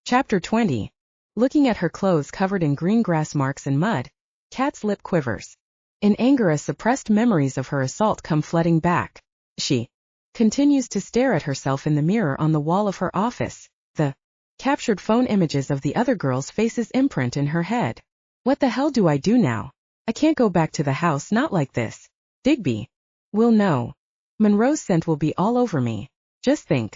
Chapter 20. Looking at her clothes covered in green grass marks and mud, Kat's lip quivers. In anger, as suppressed memories of her assault come flooding back. She continues to stare at herself in the mirror on the wall of her office. The captured phone images of the other girls' faces imprint in her head. What the hell do I do now? I can't go back to the house not like this. Digby will know. Monroe's scent will be all over me. Just think.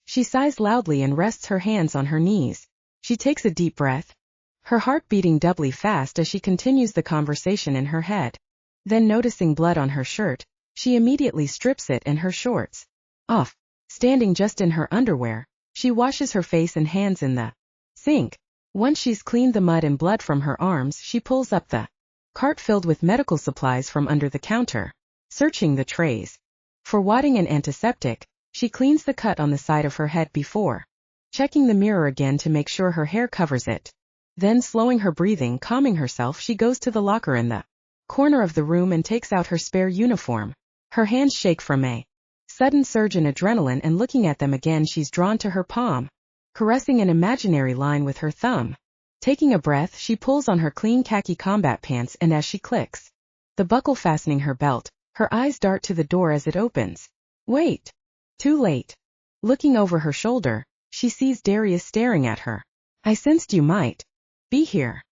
She sighs loudly and rests her hands on her knees. She takes a deep breath, her heart beating doubly fast as she continues the conversation in her head. Then, noticing blood on her shirt, she immediately strips it and her shorts off. Standing just in her underwear, she washes her face and hands in the sink. Once she's cleaned the mud and blood from her arms, she pulls up the cart filled with medical supplies from under the counter. Searching the trays for wadding and antiseptic, she cleans the cut on the side of her head before checking the mirror again to make sure her hair covers it. Then, slowing her breathing, calming herself, she goes to the locker in the corner of the room and takes out her spare uniform. Her hands shake from a sudden surge in adrenaline, and looking at them again, she's drawn to her palm, caressing an imaginary line with her thumb. Taking a breath, she pulls on her clean khaki combat pants, and as she clicks the buckle fastening her belt, her eyes dart to the door as it opens. Wait. Too late. Looking over her shoulder, she sees Darius staring at her. I sensed you might be here.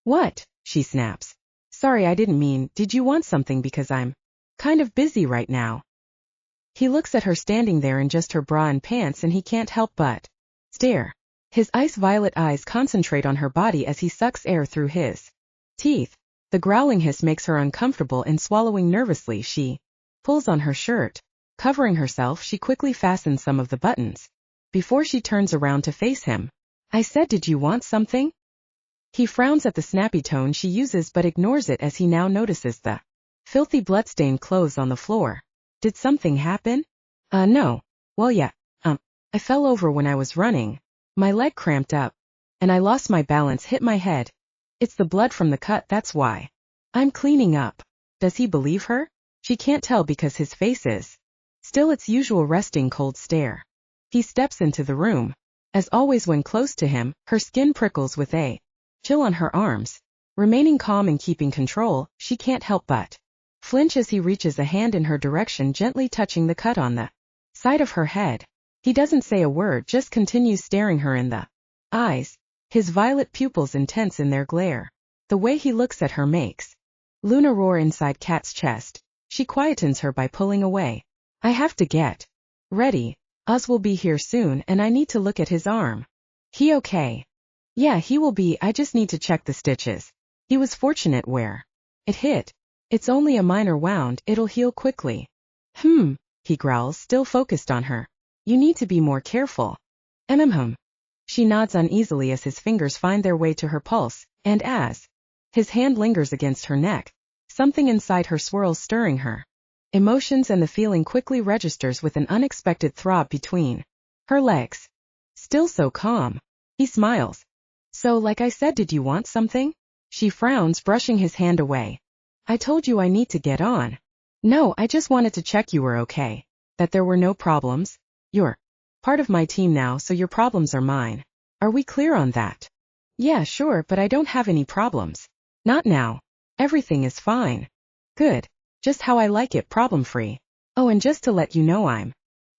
What? She snaps. Sorry, I didn't mean, did you want something? Because I'm kind of busy right now. He looks at her standing there in just her bra and pants, and he can't help but stare. His ice-violet eyes concentrate on her body as he sucks air through his teeth. The growling hiss makes her uncomfortable, and swallowing nervously, she pulls on her shirt. Covering herself, she quickly fastens some of the buttons before she turns around to face him. I said, did you want something? He frowns at the snappy tone she uses but ignores it as he now notices the filthy bloodstained clothes on the floor. Did something happen? No. Well, yeah. I fell over when I was running. My leg cramped up, and I lost my balance, hit my head. It's the blood from the cut, that's why. I'm cleaning up. Does he believe her? She can't tell because his face is still its usual resting cold stare. He steps into the room. As always when close to him, her skin prickles with a chill on her arms. Remaining calm and keeping control, she can't help but flinch as he reaches a hand in her direction, gently touching the cut on the side of her head. He doesn't say a word, just continues staring her in the eyes, his violet pupils intense in their glare. The way he looks at her makes Luna roar inside Kat's chest. She quietens her by pulling away. I have to get ready. Oz will be here soon, and I need to look at his arm. He okay? Yeah, he will be. I just need to check the stitches. He was fortunate where it hit. It's only a minor wound, it'll heal quickly. He growls, still focused on her. You need to be more careful. She nods uneasily as his fingers find their way to her pulse, and as his hand lingers against her neck, something inside her swirls, stirring her emotions, and the feeling quickly registers with an unexpected throb between her legs. Still so calm, he smiles. So, like I said, did you want something? She frowns, brushing his hand away. I told you I need to get on. No, I just wanted to check you were okay. That there were no problems. You're part of my team now, so your problems are mine. Are we clear on that? Yeah, sure, but I don't have any problems. Not now. Everything is fine. Good. Just how I like it, problem-free. Oh, and just to let you know, I'm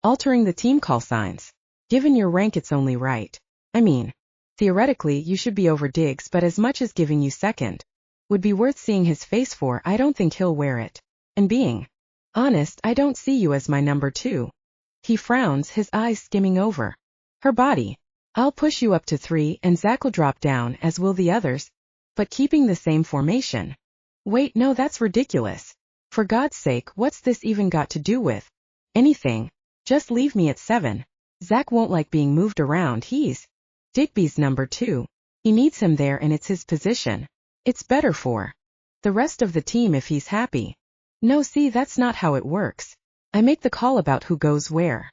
altering the team call signs. Given your rank, it's only right. I mean, theoretically, you should be over Diggs, but as much as giving you second would be worth seeing his face for, I don't think he'll wear it. And being honest, I don't see you as my number 2. He frowns, his eyes skimming over her body. I'll push you up to 3, and Zach will drop down, as will the others, but keeping the same formation. Wait, no, that's ridiculous. For God's sake, what's this even got to do with anything? Just leave me at 7. Zach won't like being moved around. He's Digby's number 2. He needs him there, and it's his position. It's better for the rest of the team if he's happy. No, see, that's not how it works. I make the call about who goes where.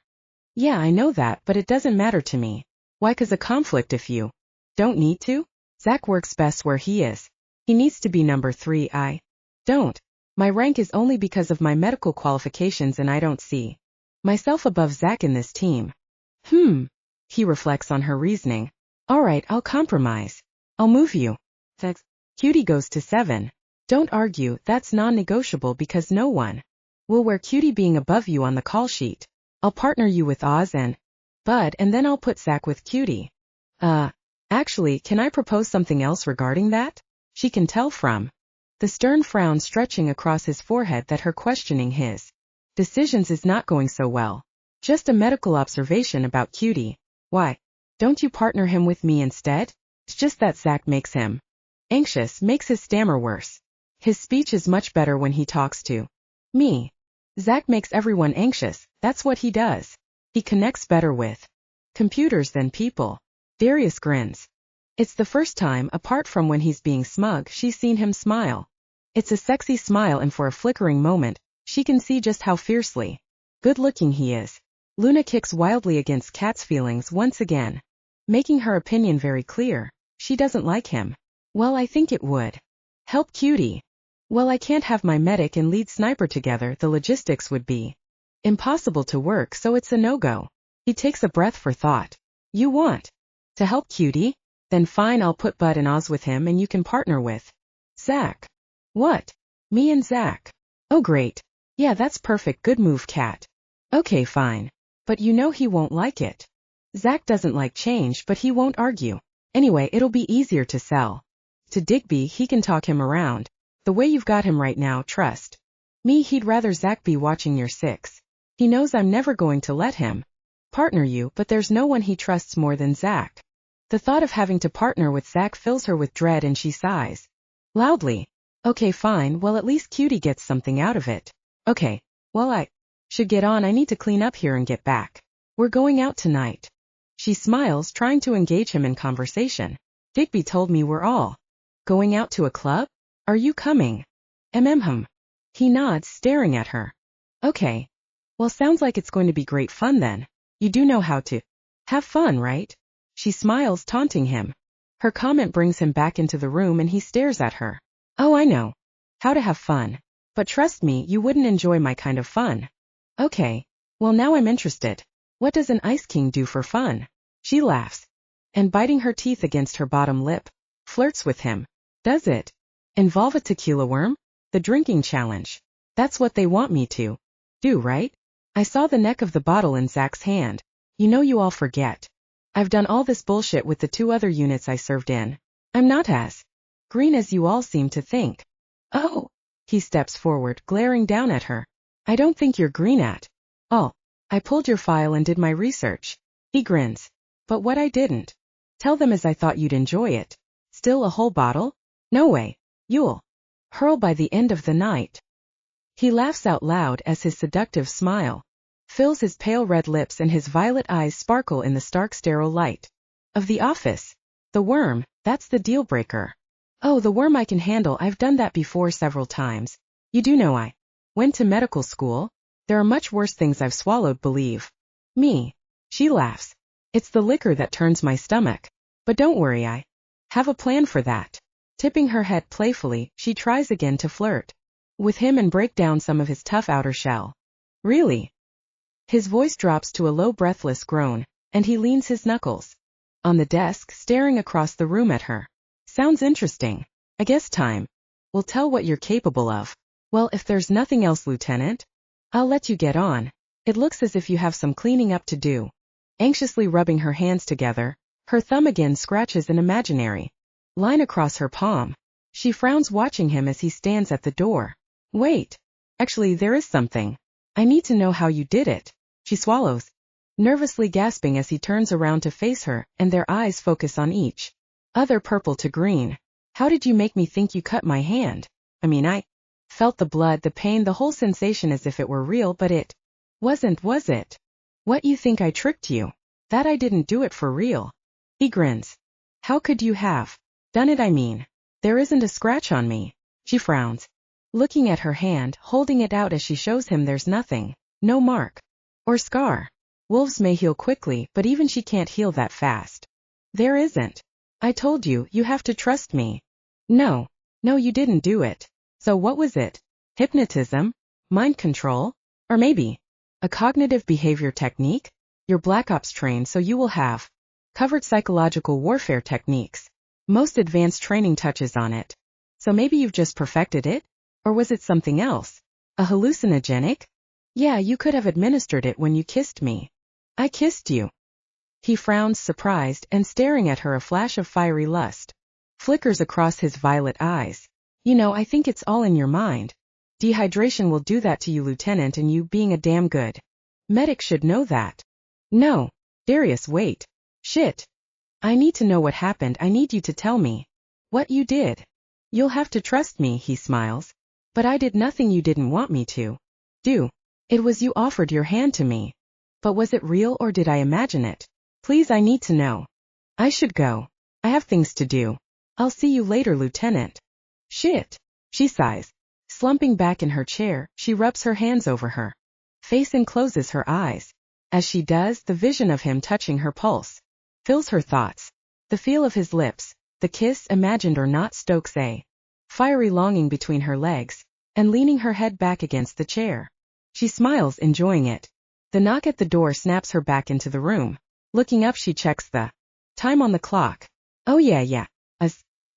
Yeah, I know that, but it doesn't matter to me. Why? 'Cause a conflict if you don't need to? Zach works best where he is. He needs to be number 3. I don't. My rank is only because of my medical qualifications, and I don't see myself above Zach in this team. He reflects on her reasoning. Alright, I'll compromise. I'll move you. Thanks. Cutie goes to 7. Don't argue, that's non-negotiable because no one will wear Cutie being above you on the call sheet. I'll partner you with Oz and Bud and then I'll put Zach with Cutie. Actually, can I propose something else regarding that? She can tell from the stern frown stretching across his forehead that her questioning his decisions is not going so well. Just a medical observation about Cutie. Why? Don't you partner him with me instead? It's just that Zach makes him anxious, makes his stammer worse. His speech is much better when he talks to me. Zach makes everyone anxious, that's what he does. He connects better with computers than people. Darius grins. It's the first time, apart from when he's being smug, she's seen him smile. It's a sexy smile and for a flickering moment, she can see just how fiercely good-looking he is. Luna kicks wildly against Kat's feelings once again, making her opinion very clear. She doesn't like him. Well, I think it would help Cutie. Well, I can't have my medic and lead sniper together, the logistics would be impossible to work, so it's a no-go. He takes a breath for thought. You want to help Cutie? Then fine, I'll put Bud and Oz with him and you can partner with Zach. What? Me and Zach? Oh great. Yeah, that's perfect, good move, Kat. Okay, fine. But you know he won't like it. Zach doesn't like change, but he won't argue. Anyway, it'll be easier to sell to Digby, he can talk him around. The way you've got him right now, trust me, he'd rather Zach be watching your 6. He knows I'm never going to let him partner you, but there's no one he trusts more than Zach. The thought of having to partner with Zach fills her with dread and she sighs loudly. Okay, fine, well at least Cutie gets something out of it. Okay, well I should get on, I need to clean up here and get back. We're going out tonight. She smiles, trying to engage him in conversation. Digby told me we're all going out to a club? Are you coming? He nods, staring at her. Okay. Well, sounds like it's going to be great fun then. You do know how to have fun, right? She smiles, taunting him. Her comment brings him back into the room and he stares at her. Oh, I know how to have fun. But trust me, you wouldn't enjoy my kind of fun. Okay. Well, now I'm interested. What does an Ice King do for fun? She laughs. And biting her teeth against her bottom lip, flirts with him. Does it involve a tequila worm? The drinking challenge. That's what they want me to do, right? I saw the neck of the bottle in Zach's hand. You know, you all forget. I've done all this bullshit with the 2 other units I served in. I'm not as green as you all seem to think. Oh. He steps forward, glaring down at her. I don't think you're green at all. I pulled your file and did my research. He grins. But what I didn't tell them is I thought you'd enjoy it. Still a whole bottle? No way. You'll hurl by the end of the night. He laughs out loud as his seductive smile fills his pale red lips and his violet eyes sparkle in the stark sterile light of the office. The worm, that's the deal breaker. Oh, the worm I can handle, I've done that before several times. You do know I went to medical school. There are much worse things I've swallowed, believe me. She laughs. It's the liquor that turns my stomach. But don't worry, I have a plan for that. Tipping her head playfully, she tries again to flirt with him and break down some of his tough outer shell. Really? His voice drops to a low breathless groan, and he leans his knuckles on the desk, staring across the room at her. Sounds interesting. I guess time will tell what you're capable of. Well, if there's nothing else, Lieutenant, I'll let you get on. It looks as if you have some cleaning up to do. Anxiously rubbing her hands together, her thumb again scratches an imaginary line across her palm. She frowns, watching him as he stands at the door. Wait. Actually, there is something. I need to know how you did it. She swallows, nervously gasping as he turns around to face her, and their eyes focus on each other, purple to green. How did you make me think you cut my hand? I felt the blood, the pain, the whole sensation as if it were real, but it wasn't, was it? What, you think I tricked you? That I didn't do it for real. He grins. How could you have done it? There isn't a scratch on me. She frowns, looking at her hand, holding it out as she shows him there's nothing, no mark or scar. Wolves may heal quickly, but even she can't heal that fast. There isn't. I told you, you have to trust me. No, you didn't do it. So what was it? Hypnotism? Mind control? Or maybe a cognitive behavior technique? You're Black Ops trained, so you will have Covered psychological warfare techniques. Most advanced training touches on it. So maybe you've just perfected it? Or was it something else? A hallucinogenic? Yeah, you could have administered it when you kissed me. I kissed you. He frowns, surprised, and staring at her, a flash of fiery lust flickers across his violet eyes. You know, I think it's all in your mind. Dehydration will do that to you, Lieutenant, and you being a damn good medic should know that. No. Darius, wait. Shit. I need to know what happened. I need you to tell me what you did. You'll have to trust me, he smiles. But I did nothing you didn't want me to do. It was you offered your hand to me. But was it real or did I imagine it? Please, I need to know. I should go. I have things to do. I'll see you later, Lieutenant. Shit. She sighs. Slumping back in her chair, she rubs her hands over her face and closes her eyes. As she does, the vision of him touching her pulse fills her thoughts. The feel of his lips, the kiss, imagined or not, stokes a fiery longing between her legs, and leaning her head back against the chair, she smiles, enjoying it. The knock at the door snaps her back into the room. Looking up, she checks the time on the clock. Oh yeah.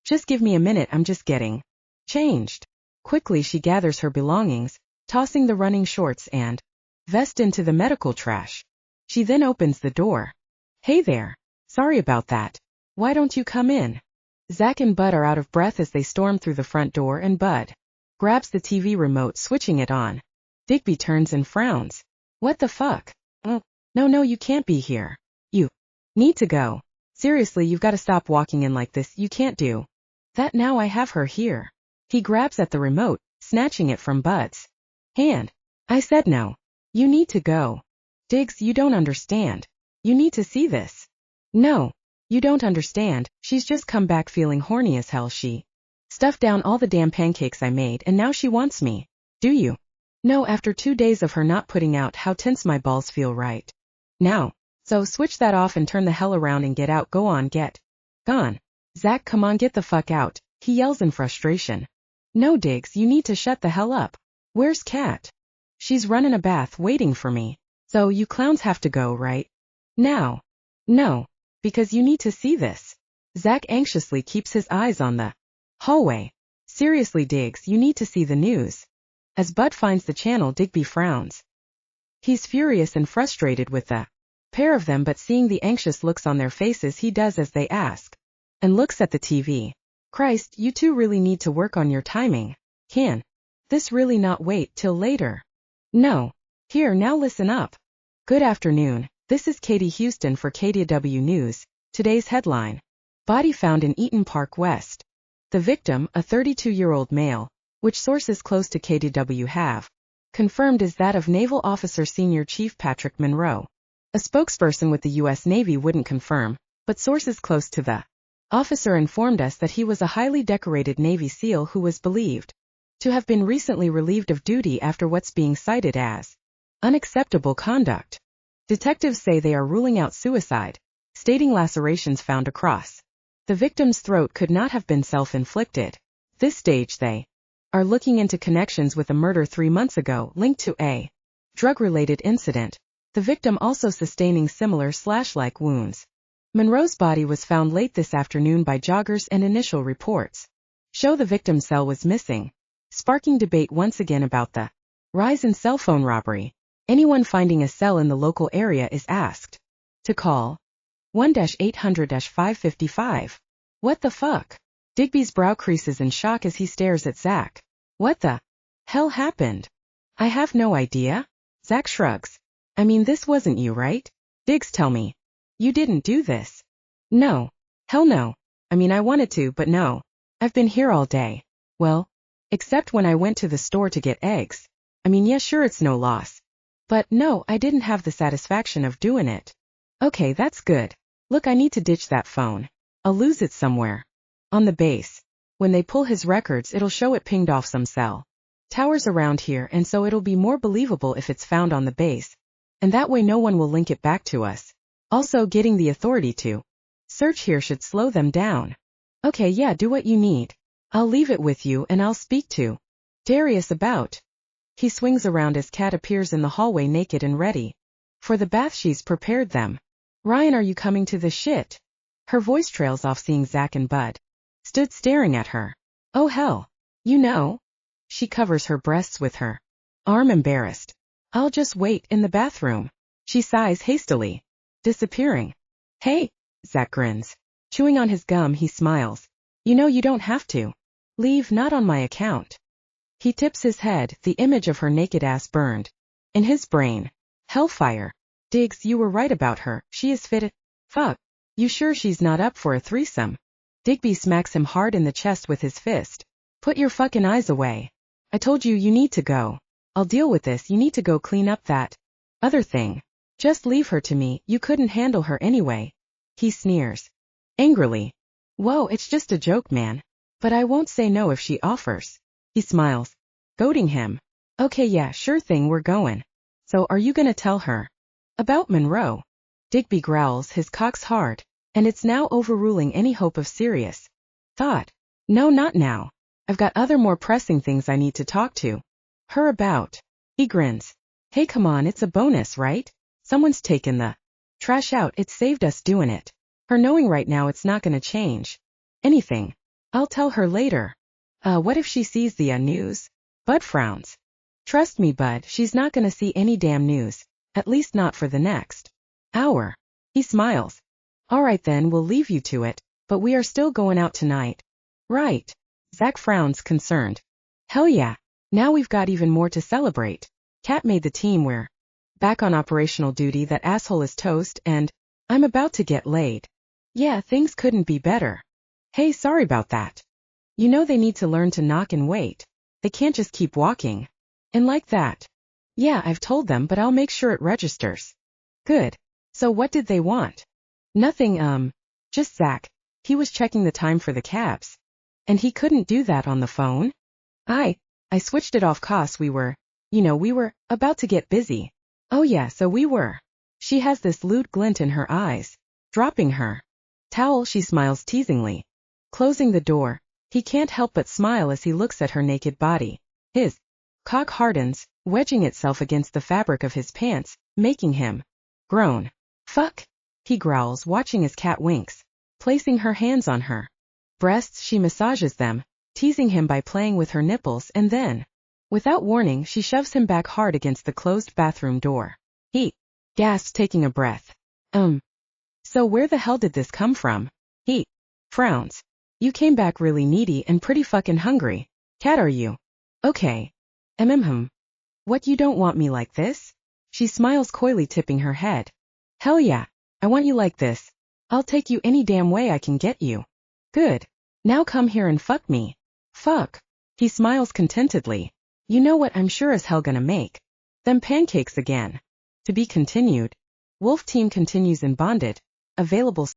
Just give me a minute, I'm just getting changed. Quickly she gathers her belongings, tossing the running shorts and vest into the medical trash. She then opens the door. Hey there. Sorry about that. Why don't you come in? Zach and Bud are out of breath as they storm through the front door, and Bud grabs the TV remote, switching it on. Digby turns and frowns. What the fuck? No, you can't be here. You need to go. Seriously, you've got to stop walking in like this. You can't do that now. I have her here. He grabs at the remote, snatching it from Bud's hand. I said no. You need to go. Diggs, you don't understand. You need to see this. No. You don't understand. She's just come back feeling horny as hell. She stuffed down all the damn pancakes I made and now she wants me. Do you? No, after 2 days of her not putting out, how tense my balls feel right now. So switch that off and turn the hell around and get out. Go on, get gone. Zach, come on, get the fuck out, he yells in frustration. No, Diggs, you need to shut the hell up. Where's Kat? She's running a bath waiting for me. So you clowns have to go right now. No. Because you need to see this. Zach anxiously keeps his eyes on the hallway. Seriously, Diggs, you need to see the news. As Bud finds the channel, Digby frowns. He's furious and frustrated with the pair of them, but seeing the anxious looks on their faces, he does as they ask, and looks at the TV. Christ, you two really need to work on your timing. Can this really not wait till later? No. Here, now listen up. Good afternoon. This is Katie Houston for KDW News. Today's headline. Body found in Eaton Park West. The victim, a 32-year-old male, which sources close to KDW have confirmed is that of Naval Officer Senior Chief Patrick Monroe. A spokesperson with the U.S. Navy wouldn't confirm, but sources close to the officer informed us that he was a highly decorated Navy SEAL who was believed to have been recently relieved of duty after what's being cited as unacceptable conduct. Detectives say they are ruling out suicide, stating lacerations found across the victim's throat could not have been self-inflicted. This stage they are looking into connections with a murder 3 months ago linked to a drug-related incident, the victim also sustaining similar slash-like wounds. Monroe's body was found late this afternoon by joggers, and initial reports show the victim's cell was missing, sparking debate once again about the rise in cell phone robbery. Anyone finding a cell in the local area is asked to call 1-800-555. What the fuck? Digby's brow creases in shock as he stares at Zach. What the hell happened? I have no idea. Zach shrugs. I mean, this wasn't you, right? Diggs, tell me. You didn't do this. No. Hell no. I mean, I wanted to, but no. I've been here all day. Well, except when I went to the store to get eggs. I mean, yeah, sure, it's no loss. But no, I didn't have the satisfaction of doing it. Okay, that's good. Look, I need to ditch that phone. I'll lose it somewhere. On the base. When they pull his records, it'll show it pinged off some cell towers around here, and so it'll be more believable if it's found on the base. And that way no one will link it back to us. Also, getting the authority to search here should slow them down. Okay, yeah, do what you need. I'll leave it with you and I'll speak to Darius about. He swings around as Kat appears in the hallway naked and ready for the bath she's prepared them. Ryan, are you coming to the shit? Her voice trails off, seeing Zach and Bud stood staring at her. Oh hell. You know? She covers her breasts with her arm, embarrassed. I'll just wait in the bathroom. She sighs hastily, disappearing. Hey, Zach grins. Chewing on his gum, he smiles. You know you don't have to. Leave, not on my account. He tips his head, the image of her naked ass burned in his brain. Hellfire. Diggs, you were right about her. She is fit. Fuck. You sure she's not up for a threesome? Digby smacks him hard in the chest with his fist. Put your fucking eyes away. I told you you need to go. I'll deal with this. You need to go clean up that other thing. Just leave her to me. You couldn't handle her anyway. He sneers angrily. Whoa, it's just a joke, man. But I won't say no if she offers. He smiles, goading him. Okay, yeah, sure thing, we're going. So are you gonna tell her about Monroe? Digby growls, his cock's hard, and it's now overruling any hope of serious thought. No, not now. I've got other more pressing things I need to talk to her about. He grins. Hey, come on, it's a bonus, right? Someone's taken the trash out. It saved us doing it. Her knowing right now it's not gonna change anything. I'll tell her later. What if she sees the news? Bud frowns. Trust me, Bud, she's not gonna see any damn news. At least not for the next hour. He smiles. Alright then, we'll leave you to it, but we are still going out tonight. Right. Zach frowns, concerned. Hell yeah. Now we've got even more to celebrate. Kat made the team, we're back on operational duty, that asshole is toast, and I'm about to get laid. Yeah, things couldn't be better. Hey, sorry about that. You know they need to learn to knock and wait. They can't just keep walking. And like that. Yeah, I've told them, but I'll make sure it registers. Good. So what did they want? Nothing, just Zach. He was checking the time for the cabs. And he couldn't do that on the phone? I switched it off 'cause we were about to get busy. Oh yeah, so we were. She has this lewd glint in her eyes. Dropping her towel, she smiles teasingly. Closing the door, he can't help but smile as he looks at her naked body. His cock hardens, wedging itself against the fabric of his pants, making him groan. Fuck, he growls, watching as Kat winks. Placing her hands on her breasts, she massages them, teasing him by playing with her nipples, and then, without warning, she shoves him back hard against the closed bathroom door. He gasps, taking a breath. So where the hell did this come from? He frowns. You came back really needy and pretty fucking hungry. Kat, are you okay? What, you don't want me like this? She smiles coyly, tipping her head. Hell yeah, I want you like this. I'll take you any damn way I can get you. Good. Now come here and fuck me. Fuck. He smiles contentedly. You know what I'm sure as hell gonna make? Them pancakes again. To be continued. Wolf Team continues in Bonded. Available